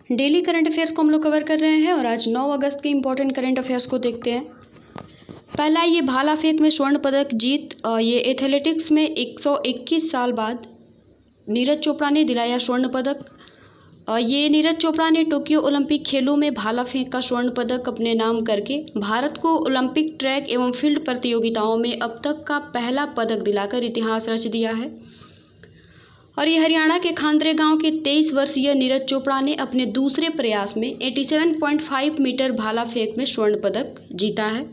Daily current affairs को हम लोग कवर कर रहे हैं और आज 9 अगस्त के इम्पोर्टेंट करंट अफेयर्स को देखते हैं। पहला, ये भाला फेंक में स्वर्ण पदक जीत। ये एथलेटिक्स में 121 साल बाद नीरज चोपड़ा ने दिलाया स्वर्ण पदक। ये नीरज चोपड़ा ने टोक्यो ओलंपिक खेलों में भाला फेंक का स्वर्ण पदक अपने नाम करके भारत को ओलंपिक ट्रैक एवं फील्ड प्रतियोगिताओं में अब तक का पहला पदक दिलाकर इतिहास रच दिया है। और ये हरियाणा के खांदरे गांव के 23 वर्षीय नीरज चोपड़ा ने अपने दूसरे प्रयास में 87.5 मीटर भाला फेंक में स्वर्ण पदक जीता है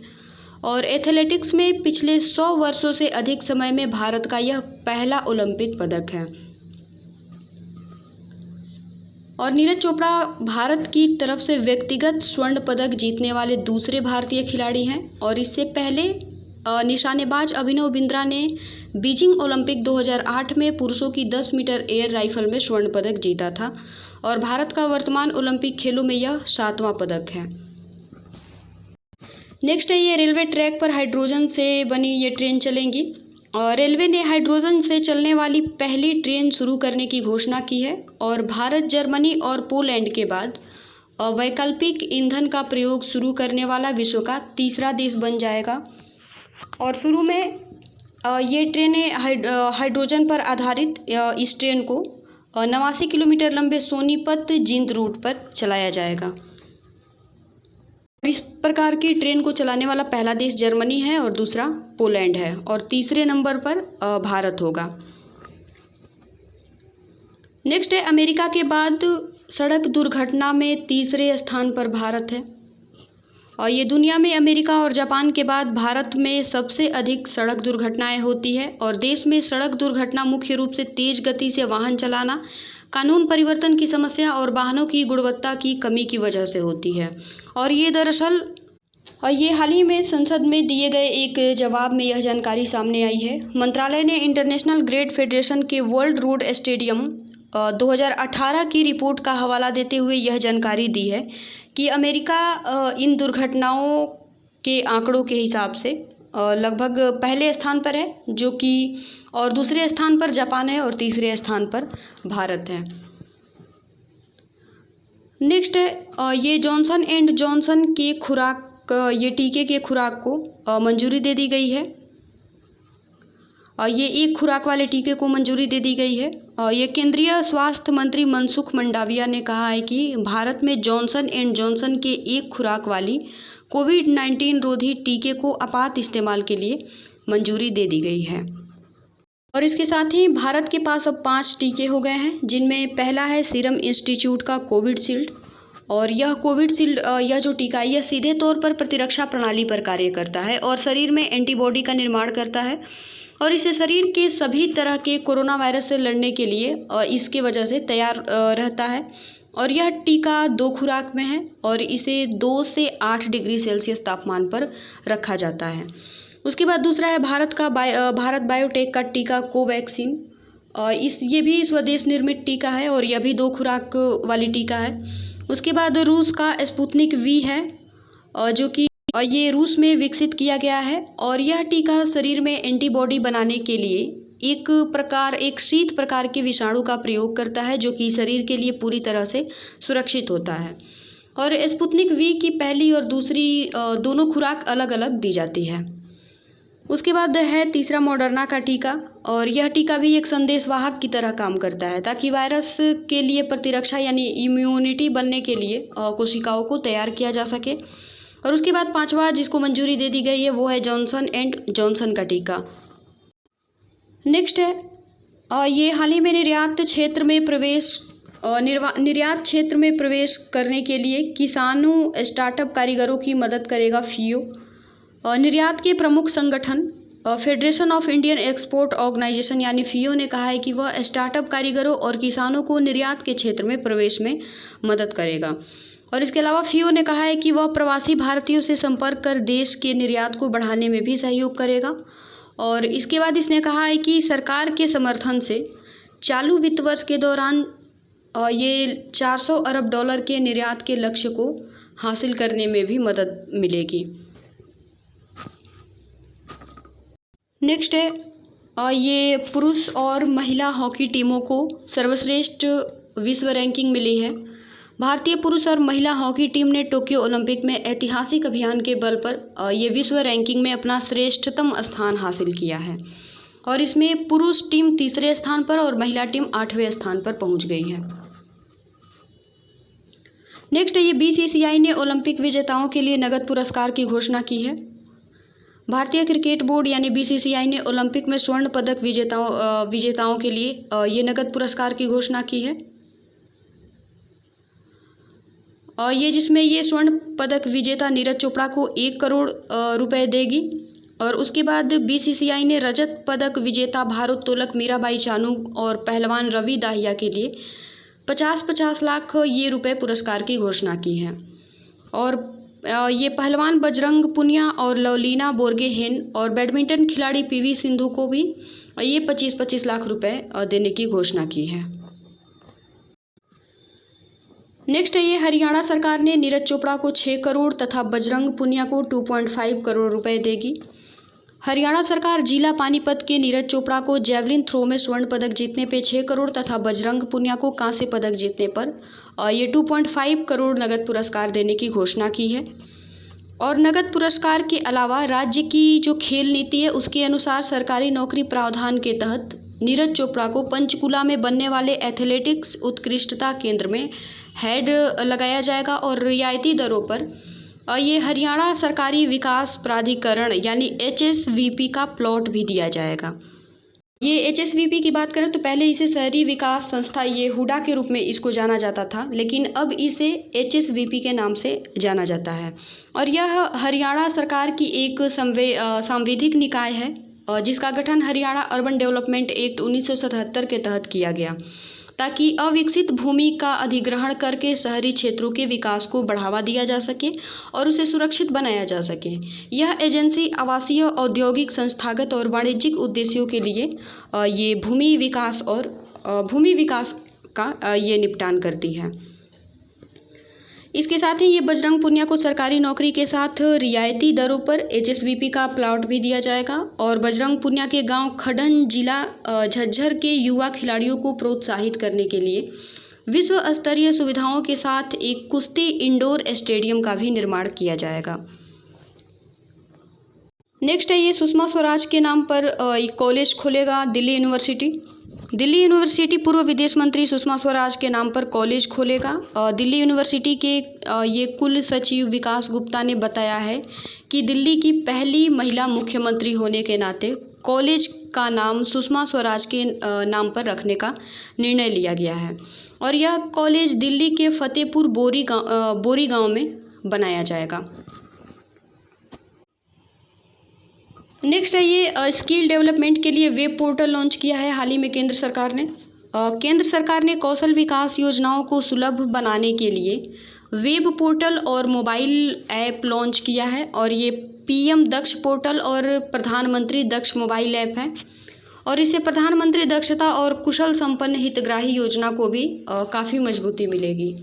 और एथलेटिक्स में पिछले 100 वर्षों से अधिक समय में भारत का यह पहला ओलंपिक पदक है। और नीरज चोपड़ा भारत की तरफ से व्यक्तिगत स्वर्ण पदक जीतने वाले दूसरे भारतीय खिलाड़ी हैं और इससे पहले निशानेबाज अभिनव बिंद्रा ने बीजिंग ओलंपिक 2008 में पुरुषों की 10 मीटर एयर राइफल में स्वर्ण पदक जीता था और भारत का वर्तमान ओलंपिक खेलों में यह 7वां पदक है। नेक्स्ट है, ये रेलवे ट्रैक पर हाइड्रोजन से बनी ये ट्रेन चलेंगी और रेलवे ने हाइड्रोजन से चलने वाली पहली ट्रेन शुरू करने की घोषणा की है और भारत, जर्मनी और पोलैंड के बाद वैकल्पिक ईंधन का प्रयोग शुरू करने वाला विश्व का तीसरा देश बन जाएगा। और शुरू में ये ट्रेनें हाइड्रोजन पर आधारित इस ट्रेन को 89 किलोमीटर लंबे सोनीपत जींद रूट पर चलाया जाएगा। इस प्रकार की ट्रेन को चलाने वाला पहला देश जर्मनी है और दूसरा पोलैंड है और तीसरे नंबर पर भारत होगा। नेक्स्ट है, अमेरिका के बाद सड़क दुर्घटना में तीसरे स्थान पर भारत है और ये दुनिया में अमेरिका और जापान के बाद भारत में सबसे अधिक सड़क दुर्घटनाएं होती है और देश में सड़क दुर्घटना मुख्य रूप से तेज गति से वाहन चलाना, कानून परिवर्तन की समस्या और वाहनों की गुणवत्ता की कमी की वजह से होती है। और ये दरअसल ये हाल ही में संसद में दिए गए एक जवाब में यह जानकारी सामने आई है। मंत्रालय ने इंटरनेशनल ग्रेड फेडरेशन के वर्ल्ड रोड स्टेडियम 2018 की रिपोर्ट का हवाला देते हुए यह जानकारी दी है कि अमेरिका इन दुर्घटनाओं के आंकड़ों के हिसाब से लगभग पहले स्थान पर है, जो कि और दूसरे स्थान पर जापान है और तीसरे स्थान पर भारत है। नेक्स्ट है, ये जॉनसन एंड जॉनसन के खुराक, ये टीके के खुराक को मंजूरी दे दी गई है। ये एक खुराक वाले टीके को मंजूरी दे दी गई है। ये केंद्रीय स्वास्थ्य मंत्री मनसुख मंडाविया ने कहा है कि भारत में जॉनसन एंड जॉनसन के एक खुराक वाली कोविड-19 रोधी टीके को आपात इस्तेमाल के लिए मंजूरी दे दी गई है। और इसके साथ ही भारत के पास अब 5 टीके हो गए हैं, जिनमें पहला है सीरम इंस्टीट्यूट का कोविडशील्ड और यह कोविडशील्ड, यह जो टीका है यह सीधे तौर पर प्रतिरक्षा प्रणाली पर कार्य करता है और शरीर में एंटीबॉडी का निर्माण करता है और इसे शरीर के सभी तरह के कोरोना वायरस से लड़ने के लिए इसके वजह से तैयार रहता है। और यह टीका 2 खुराक में है और इसे 2 से 8 डिग्री सेल्सियस तापमान पर रखा जाता है। उसके बाद दूसरा है भारत बायोटेक का टीका कोवैक्सीन। ये भी स्वदेश निर्मित टीका है और यह भी 2 खुराक वाली टीका है। उसके बाद रूस का स्पुतनिक वी है जो कि ये रूस में विकसित किया गया है और यह टीका शरीर में एंटीबॉडी बनाने के लिए एक शीत प्रकार के विषाणु का प्रयोग करता है, जो कि शरीर के लिए पूरी तरह से सुरक्षित होता है। और स्पुतनिक वी की पहली और दूसरी दोनों खुराक अलग अलग दी जाती है। उसके बाद है तीसरा मॉडर्ना का टीका और यह टीका भी एक संदेशवाहक की तरह काम करता है ताकि वायरस के लिए प्रतिरक्षा यानी इम्यूनिटी बनने के लिए कोशिकाओं को तैयार किया जा सके। और उसके बाद 5वां जिसको मंजूरी दे दी गई है वो है जॉनसन एंड जॉनसन का टीका। नेक्स्ट है, ये हाल ही में निर्यात क्षेत्र में प्रवेश करने के लिए किसानों स्टार्टअप कारीगरों की मदद करेगा FIO। निर्यात के प्रमुख संगठन federation of Indian export organisation यानी FIO ने कहा है कि वह स्टार्टअप कारीगरों और किसानों को निर्यात के क्षेत्र में प्रवेश में मदद करेगा। और इसके अलावा FIO ने कहा है कि वह प्रवासी भारतीयों से संपर्क कर देश के निर्यात को बढ़ाने में भी सहयोग करेगा। और इसके बाद इसने कहा है कि सरकार के समर्थन से चालू वित्त वर्ष के दौरान ये $400 अरब के निर्यात के लक्ष्य को हासिल करने में भी मदद मिलेगी। नेक्स्ट है, ये पुरुष और महिला हॉकी टीमों को सर्वश्रेष्ठ विश्व रैंकिंग मिली है भारतीय पुरुष और महिला हॉकी टीम ने टोक्यो ओलंपिक में ऐतिहासिक अभियान के बल पर ये विश्व रैंकिंग में अपना श्रेष्ठतम स्थान हासिल किया है और इसमें पुरुष टीम तीसरे स्थान पर और महिला टीम 8वें स्थान पर पहुंच गई है। नेक्स्ट है ये बीसीसीआई ने ओलंपिक विजेताओं के लिए नगद पुरस्कार की घोषणा की है। भारतीय क्रिकेट बोर्ड यानी बीसीसीआई ने ओलंपिक में स्वर्ण पदक विजेताओं के लिए ये नगद पुरस्कार की घोषणा की है और ये जिसमें ये स्वर्ण पदक विजेता नीरज चोपड़ा को 1 करोड़ रुपए देगी और उसके बाद बीसीसीआई ने रजत पदक विजेता भारोत्तोलक मीराबाई चानू और पहलवान रवि दाहिया के लिए 50-50 लाख ये रुपए पुरस्कार की घोषणा की है और ये पहलवान बजरंग पुनिया और लवलीना बोर्गोहेन और बैडमिंटन खिलाड़ी पीवी सिंधु को भी ये 25-25 लाख रुपए देने की घोषणा की है। नेक्स्ट है ये हरियाणा सरकार ने नीरज चोपड़ा को 6 करोड़ तथा बजरंग पुनिया को 2.5 करोड़ रुपए देगी। हरियाणा सरकार जिला पानीपत के नीरज चोपड़ा को जैवलिन थ्रो में स्वर्ण पदक जीतने पे 6 करोड़ तथा बजरंग पुनिया को कांस्य पदक जीतने पर ये 2.5 करोड़ नगद पुरस्कार देने की घोषणा की है और नगद पुरस्कार के अलावा राज्य की जो खेल नीति है उसके अनुसार सरकारी नौकरी प्रावधान के तहत नीरज चोपड़ा को पंचकुला में बनने वाले एथलेटिक्स उत्कृष्टता केंद्र में हेड लगाया जाएगा और रियायती दरों पर ये हरियाणा सरकारी विकास प्राधिकरण यानी HSVP का प्लॉट भी दिया जाएगा। ये HSVP की बात करें तो पहले इसे शहरी विकास संस्था ये हुडा के रूप में इसको जाना जाता था, लेकिन अब इसे HSVP के नाम से जाना जाता है और यह हरियाणा सरकार की एक सांविधिक निकाय है जिसका गठन हरियाणा अर्बन डेवलपमेंट एक्ट 1977 के तहत किया गया ताकि अविकसित भूमि का अधिग्रहण करके शहरी क्षेत्रों के विकास को बढ़ावा दिया जा सके और उसे सुरक्षित बनाया जा सके। यह एजेंसी आवासीय, औद्योगिक, संस्थागत और वाणिज्यिक उद्देश्यों के लिए ये भूमि विकास का ये निपटान करती है। इसके साथ ही ये बजरंग पुनिया को सरकारी नौकरी के साथ रियायती दरों पर HSVP का प्लॉट भी दिया जाएगा और बजरंग पुनिया के गांव खडन जिला झज्जर के युवा खिलाड़ियों को प्रोत्साहित करने के लिए विश्व स्तरीय सुविधाओं के साथ एक कुश्ती इंडोर स्टेडियम का भी निर्माण किया जाएगा। नेक्स्ट है ये सुषमा स्वराज के नाम पर एक कॉलेज खोलेगा दिल्ली यूनिवर्सिटी। दिल्ली यूनिवर्सिटी पूर्व विदेश मंत्री सुषमा स्वराज के नाम पर कॉलेज खोलेगा। दिल्ली यूनिवर्सिटी के ये कुल सचिव विकास गुप्ता ने बताया है कि दिल्ली की पहली महिला मुख्यमंत्री होने के नाते कॉलेज का नाम सुषमा स्वराज के नाम पर रखने का निर्णय लिया गया है और यह कॉलेज दिल्ली के फतेहपुर बोरी गांव में बनाया जाएगा। नेक्स्ट है ये स्किल डेवलपमेंट के लिए वेब पोर्टल लॉन्च किया है हाल ही में केंद्र सरकार ने। केंद्र सरकार ने कौशल विकास योजनाओं को सुलभ बनाने के लिए वेब पोर्टल और मोबाइल ऐप लॉन्च किया है और ये PM दक्ष पोर्टल और प्रधानमंत्री दक्ष मोबाइल ऐप है और इससे प्रधानमंत्री दक्षता और कुशल संपन्न हितग्राही योजना को भी काफ़ी मजबूती मिलेगी।